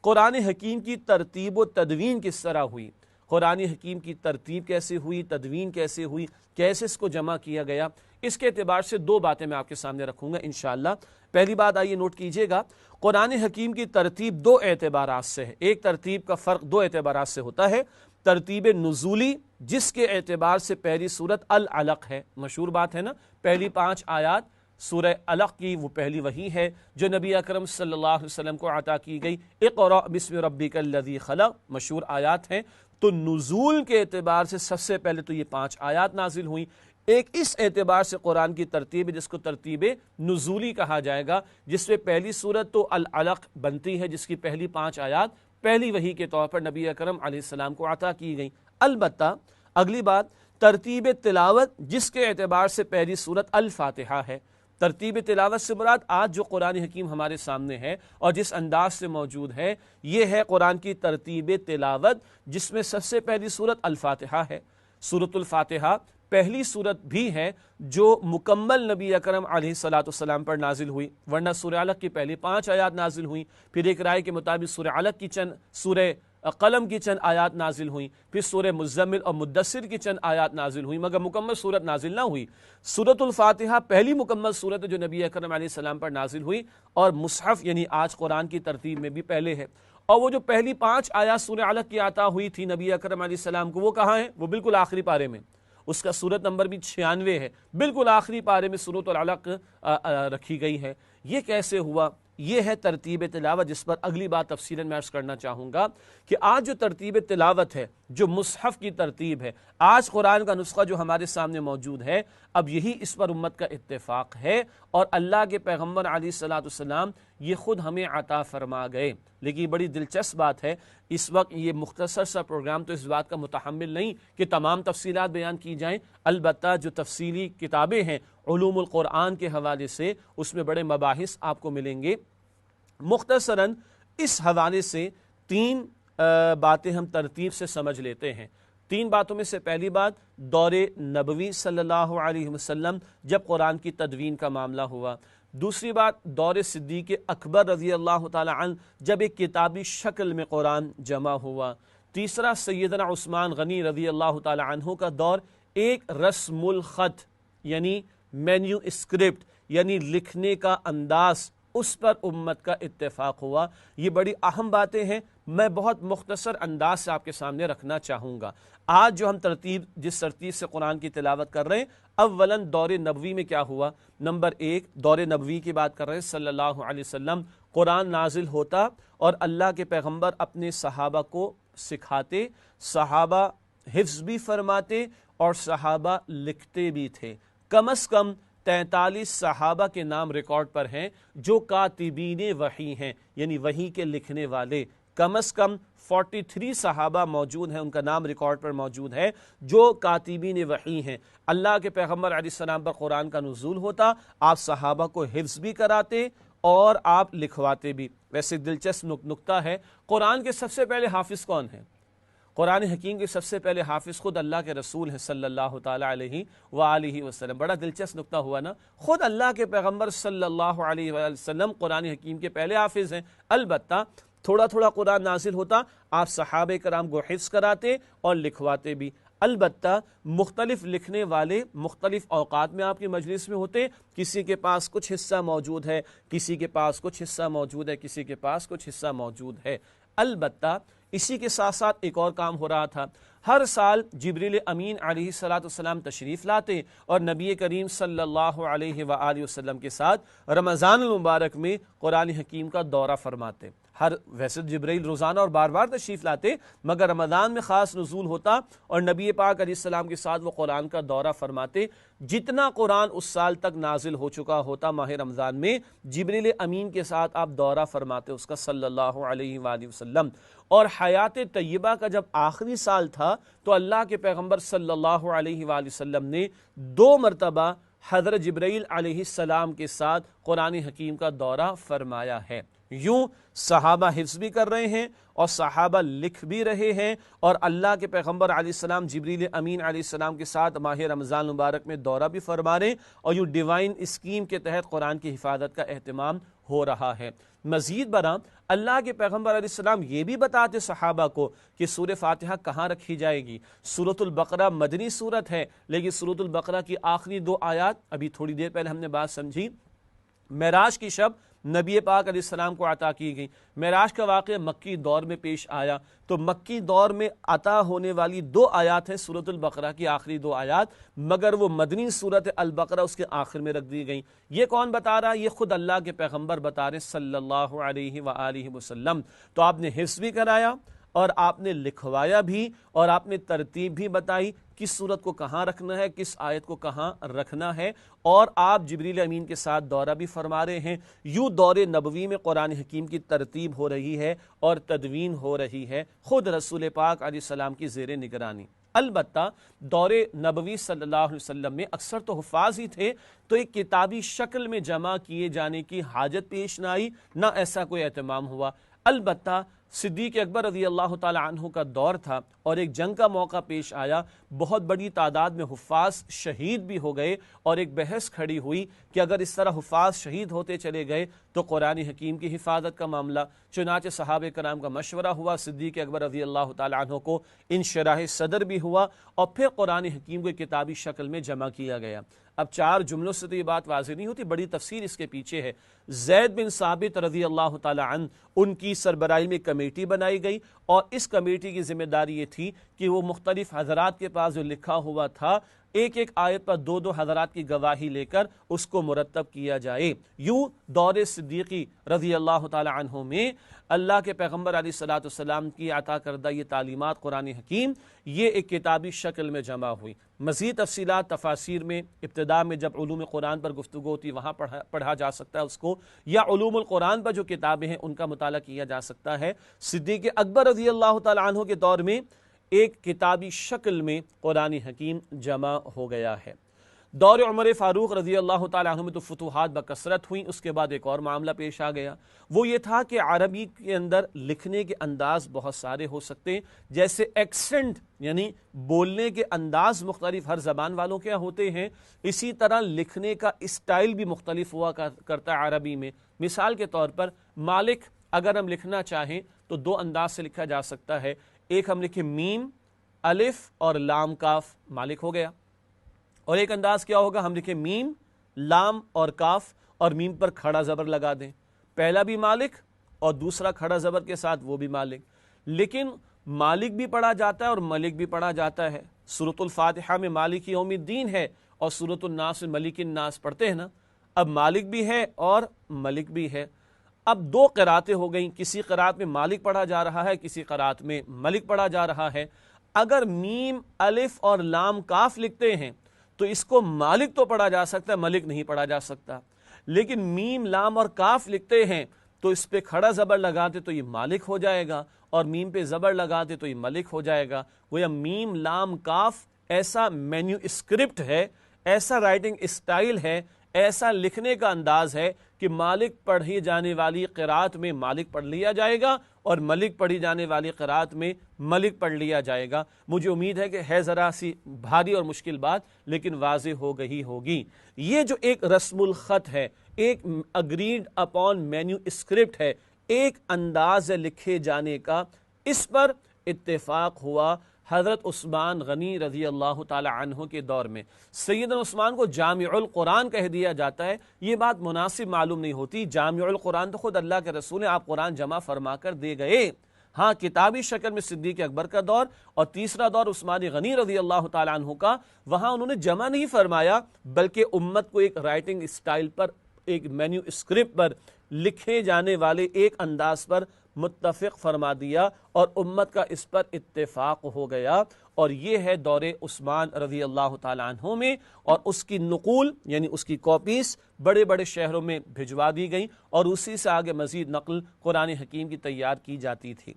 قرآن حکیم کی ترتیب و تدوین کس طرح ہوئی، قرآن حکیم کی ترتیب کیسے ہوئی، تدوین کیسے ہوئی، کیسے اس کو جمع کیا گیا، اس کے اعتبار سے دو باتیں میں آپ کے سامنے رکھوں گا انشاءاللہ۔ پہلی بات آئیے نوٹ کیجئے گا، قرآن حکیم کی ترتیب دو اعتبارات سے ہے۔ ایک ترتیب کا فرق دو اعتبارات سے ہوتا ہے، ترتیب نزولی جس کے اعتبار سے پہلی سورت العلق ہے، مشہور بات ہے نا، پہلی 5 آیات سورہ علق کی وہ پہلی وحی ہے جو نبی اکرم صلی اللہ علیہ وسلم کو عطا کی گئی، اقرأ بسم ربک الذی خلق، مشہور آیات ہیں۔ تو نزول کے اعتبار سے سب سے پہلے تو یہ 5 آیات نازل ہوئیں۔ ایک اس اعتبار سے قرآن کی ترتیب جس کو ترتیب نزولی کہا جائے گا، جس میں پہلی سورت تو العلق بنتی ہے جس کی پہلی 5 آیات پہلی وحی کے طور پر نبی اکرم علیہ السلام کو عطا کی گئی۔ البتہ اگلی بات ترتیب تلاوت جس کے اعتبار سے پہلی سورت الفاتحہ ہے۔ ترتیب تلاوت سے مراد آج جو قرآن حکیم ہمارے سامنے ہے اور جس انداز سے موجود ہے یہ ہے قرآن کی ترتیب تلاوت جس میں سب سے پہلی سورت الفاتحہ ہے۔ سورت الفاتحہ پہلی سورت بھی ہے جو مکمل نبی اکرم علیہ السلام پر نازل ہوئی، ورنہ سورہ علق کی پہلی 5 آیات نازل ہوئیں، پھر ایک رائے کے مطابق سورہ علق کی سورہ قلم کی چند آیات نازل ہوئیں، پھر سورہ مزمل اور مدثر کی چند آیات نازل ہوئیں، مگر مکمل سورت نازل نہ ہوئی۔ سورت الفاتحہ پہلی مکمل سورت ہے جو نبی اکرم علیہ السلام پر نازل ہوئی اور مصحف یعنی آج قرآن کی ترتیب میں بھی پہلے ہے۔ اور وہ جو پہلی 5 آیات سورہ علق کی عطا ہوئی تھی نبی اکرم علیہ السلام کو، وہ کہاں ہے؟ وہ بالکل آخری پارے میں، اس کا سورت نمبر بھی 96 ہے، بالکل آخری پارے میں سورۃ العلق رکھی گئی ہے۔ یہ کیسے ہوا؟ یہ ہے ترتیب تلاوت، جس پر اگلی بات تفصیلاً میں عرض کرنا چاہوں گا کہ آج جو ترتیب تلاوت ہے، جو مصحف کی ترتیب ہے، آج قرآن کا نسخہ جو ہمارے سامنے موجود ہے، اب یہی اس پر امت کا اتفاق ہے اور اللہ کے پیغمبر علیہ السلام یہ خود ہمیں عطا فرما گئے۔ لیکن یہ بڑی دلچسپ بات ہے، اس وقت یہ مختصر سا پروگرام تو اس بات کا متحمل نہیں کہ تمام تفصیلات بیان کی جائیں، البتہ جو تفصیلی کتابیں ہیں علوم القرآن کے حوالے سے اس میں بڑے مباحث آپ کو ملیں گے۔ مختصراً اس حوالے سے 3 باتیں ہم ترتیب سے سمجھ لیتے ہیں۔ 3 باتوں میں سے پہلی بات دور نبوی صلی اللہ علیہ وسلم جب قرآن کی تدوین کا معاملہ ہوا، دوسری بات دور صدیق اکبر رضی اللہ تعالی عنہ جب ایک کتابی شکل میں قرآن جمع ہوا، تیسرا سیدنا عثمان غنی رضی اللہ تعالی عنہ کا دور، ایک رسم الخط یعنی مینیو اسکرپٹ یعنی لکھنے کا انداز، اس پر امت کا اتفاق ہوا۔ یہ بڑی اہم باتیں ہیں، میں بہت مختصر انداز سے آپ کے سامنے رکھنا چاہوں گا۔ آج جو ہم جس ترتیب سے قرآن کی تلاوت کر رہے ہیں، اولاً دور نبوی میں کیا ہوا؟ نمبر 1 دور نبوی کی بات کر رہے ہیں، صلی اللہ علیہ وسلم قرآن نازل ہوتا اور اللہ کے پیغمبر اپنے صحابہ کو سکھاتے، صحابہ حفظ بھی فرماتے اور صحابہ لکھتے بھی تھے۔ کم از کم 43 صحابہ کے نام ریکارڈ پر ہیں جو کاتبین وحی ہیں، یعنی وحی کے لکھنے والے۔ کم از کم 43 صحابہ موجود ہیں، ان کا نام ریکارڈ پر موجود ہے جو کاتبین وحی ہیں۔ اللہ کے پیغمبر علیہ السلام پر قرآن کا نزول ہوتا، آپ صحابہ کو حفظ بھی کراتے اور آپ لکھواتے بھی۔ ویسے دلچسپ نکتہ ہے، قرآن کے سب سے پہلے حافظ کون ہیں؟ قرآن حکیم کے سب سے پہلے حافظ خود اللہ کے رسول ہیں صلی اللہ تعالیٰ علیہ وآلہ وسلم۔ بڑا دلچسپ نکتہ ہوا نا، خود اللہ کے پیغمبر صلی اللہ علیہ وآلہ وسلم قرآن حکیم کے پہلے حافظ ہیں۔ البتہ تھوڑا تھوڑا قرآن نازل ہوتا، آپ صحابہ کرام کو حفظ کراتے اور لکھواتے بھی۔ البتہ مختلف لکھنے والے مختلف اوقات میں آپ کی مجلس میں ہوتے، کسی کے پاس کچھ حصہ موجود ہے، کسی کے پاس کچھ حصہ موجود ہے، کسی کے پاس کچھ حصہ موجود ہے۔ البتہ اسی کے ساتھ ساتھ ایک اور کام ہو رہا تھا، ہر سال جبریل امین علیہ السلام تشریف لاتے اور نبی کریم صلی اللہ علیہ وآلہ وسلم کے ساتھ رمضان المبارک میں قرآن حکیم کا دورہ فرماتے۔ ویسے جبرائیل روزانہ اور بار بار تشریف لاتے، مگر رمضان میں خاص نزول ہوتا اور نبی پاک علیہ السلام کے ساتھ وہ قرآن کا دورہ فرماتے۔ جتنا قرآن اس سال تک نازل ہو چکا ہوتا ماہ رمضان میں، جبریل امین کے ساتھ آپ دورہ فرماتے اس کا صلی اللہ علیہ وآلہ وسلم۔ اور حیات طیبہ کا جب آخری سال تھا تو اللہ کے پیغمبر صلی اللہ علیہ وآلہ وسلم نے 2 مرتبہ حضرت جبرائیل علیہ السلام کے ساتھ قرآن حکیم کا دورہ فرمایا ہے۔ یوں صحابہ حفظ بھی کر رہے ہیں اور صحابہ لکھ بھی رہے ہیں، اور اللہ کے پیغمبر علیہ السلام جبریل امین علیہ السلام کے ساتھ ماہ رمضان مبارک میں دورہ بھی فرما رہے ہیں، اور یوں ڈیوائن اسکیم کے تحت قرآن کی حفاظت کا اہتمام ہو رہا ہے۔ مزید برآں اللہ کے پیغمبر علیہ السلام یہ بھی بتاتے صحابہ کو کہ سورہ فاتحہ کہاں رکھی جائے گی۔ سورۃ البقرہ مدنی سورت ہے، لیکن سورۃ البقرہ کی آخری 2 آیات ابھی تھوڑی دیر پہلے ہم نے بات سمجھی، معراج کی شب نبی پاک علیہ السلام کو عطا کی گئی۔ معراج کا واقعہ مکی دور میں پیش آیا، تو مکی دور میں عطا ہونے والی 2 آیات ہیں سورۃ البقرہ کی آخری 2 آیات، مگر وہ مدنی سورت البقرہ اس کے آخر میں رکھ دی گئیں۔ یہ کون بتا رہا ہے؟ یہ خود اللہ کے پیغمبر بتا رہے صلی اللہ علیہ وآلہ وسلم۔ تو آپ نے حفظ بھی کرایا اور آپ نے لکھوایا بھی، اور آپ نے ترتیب بھی بتائی کس صورت کو کہاں رکھنا ہے، کس آیت کو کہاں رکھنا ہے، اور آپ جبریل امین کے ساتھ دورہ بھی فرما رہے ہیں۔ یوں دور نبوی میں قرآن حکیم کی ترتیب ہو رہی ہے اور تدوین ہو رہی ہے خود رسول پاک علیہ السلام کی زیر نگرانی۔ البتہ دور نبوی صلی اللہ علیہ وسلم میں اکثر تو حفاظ ہی تھے، تو ایک کتابی شکل میں جمع کیے جانے کی حاجت پیش نہ آئی، نہ ایسا کوئی اہتمام ہوا۔ البتہ صدیق اکبر رضی اللہ تعالی عنہ کا دور تھا اور ایک جنگ کا موقع پیش آیا، بہت بڑی تعداد میں حفاظ شہید بھی ہو گئے، اور ایک بحث کھڑی ہوئی کہ اگر اس طرح حفاظ شہید ہوتے چلے گئے تو قرآن حکیم کی حفاظت کا معاملہ۔ چنانچہ صحابہ کرام کا مشورہ ہوا، صدیق اکبر رضی اللہ تعالی عنہ کو انشراح صدر بھی ہوا، اور پھر قرآن حکیم کو کتابی شکل میں جمع کیا گیا۔ اب 4 جملوں سے تو یہ بات واضح نہیں ہوتی، بڑی تفصیل اس کے پیچھے ہے۔ زید بن ثابت رضی اللہ تعالی عنہ، ان کی سربراہی میں کمیٹی بنائی گئی، اور اس کمیٹی کی ذمہ داری یہ تھی کہ وہ مختلف حضرات کے پاس جو لکھا ہوا تھا، ایک ایک آیت پر 2 حضرات کی گواہی لے کر اس کو مرتب کیا جائے۔ یوں دور صدیقی رضی اللہ تعالی عنہ میں اللہ کے پیغمبر علیہ الصلوۃ والسلام کی عطا کردہ یہ تعلیمات قرآن حکیم، یہ ایک کتابی شکل میں جمع ہوئی۔ مزید تفصیلات تفاسیر میں ابتدا میں جب علوم قرآن پر گفتگو ہوتی وہاں پڑھا جا سکتا ہے اس کو، یا علوم القرآن پر جو کتابیں ہیں ان کا مطالعہ کیا جا سکتا ہے۔ صدیق اکبر رضی اللہ تعالی عنہ کے دور میں ایک کتابی شکل میں قرآن حکیم جمع ہو گیا ہے۔ دور عمر فاروق رضی اللہ تعالیٰ عنہ میں تو فتوحات بکثرت ہوئیں۔ اس کے بعد ایک اور معاملہ پیش آ گیا، وہ یہ تھا کہ عربی کے اندر لکھنے کے انداز بہت سارے ہو سکتے ہیں، جیسے ایکسنٹ یعنی بولنے کے انداز مختلف ہر زبان والوں کے ہوتے ہیں، اسی طرح لکھنے کا اسٹائل بھی مختلف ہوا کرتا ہے عربی میں۔ مثال کے طور پر مالک اگر ہم لکھنا چاہیں تو 2 انداز سے لکھا جا سکتا ہے، ایک ہم لکھیں میم الف اور لام کاف، مالک ہو گیا، اور ایک انداز کیا ہوگا، ہم لکھیں میم لام اور کاف اور میم پر کھڑا زبر لگا دیں، پہلا بھی مالک اور دوسرا کھڑا زبر کے ساتھ وہ بھی مالک۔ لیکن مالک بھی پڑھا جاتا ہے اور ملک بھی پڑھا جاتا ہے۔ سورۃ الفاتحہ میں مالک یوم الدین ہے، اور سورۃ الناس میں ملک الناس پڑھتے ہیں نا، اب مالک بھی ہے اور ملک بھی ہے۔ اب 2 قراتیں ہو گئیں، کسی قرات میں مالک پڑھا جا رہا ہے، کسی قرات میں ملک پڑھا جا رہا ہے۔ اگر میم الف اور لام کاف لکھتے ہیں تو اس کو مالک تو پڑھا جا سکتا ہے، ملک نہیں پڑھا جا سکتا۔ لیکن میم لام اور کاف لکھتے ہیں تو اس پہ کھڑا زبر لگاتے تو یہ مالک ہو جائے گا، اور میم پہ زبر لگاتے تو یہ ملک ہو جائے گا۔ گویا میم لام کاف ایسا مینیو اسکرپٹ ہے، ایسا رائٹنگ اسٹائل ہے، ایسا لکھنے کا انداز ہے کہ مالک پڑھی جانے والی قرات میں مالک پڑھ لیا جائے گا، اور ملک پڑھی جانے والی قرات میں ملک پڑھ لیا جائے گا۔ مجھے امید ہے کہ ہے ذرا سی بھاری اور مشکل بات، لیکن واضح ہو گئی ہوگی۔ یہ جو ایک رسم الخط ہے، ایک اگریڈ اپون مینیو اسکرپٹ ہے، ایک انداز لکھے جانے کا، اس پر اتفاق ہوا حضرت عثمان غنی رضی اللہ تعالی عنہ کے دور میں۔ سیدنا عثمان کو جامع القرآن کہہ دیا جاتا ہے، یہ بات مناسب معلوم نہیں ہوتی۔ جامع القرآن تو خود اللہ کے رسول ہیں، آپ قرآن جمع فرما کر دے گئے۔ ہاں کتابی شکل میں صدیق اکبر کا دور اور تیسرا دور عثمان غنی رضی اللہ تعالی عنہ کا، وہاں انہوں نے جمع نہیں فرمایا، بلکہ امت کو ایک رائٹنگ اسٹائل پر، ایک مینیو اسکرپٹ پر لکھے جانے والے ایک انداز پر متفق فرما دیا، اور امت کا اس پر اتفاق ہو گیا۔ اور یہ ہے دور عثمان رضی اللہ تعالی عنہ میں، اور اس کی نقول یعنی اس کی کاپیز بڑے بڑے شہروں میں بھجوا دی گئیں، اور اسی سے آگے مزید نقل قرآن حکیم کی تیار کی جاتی تھی۔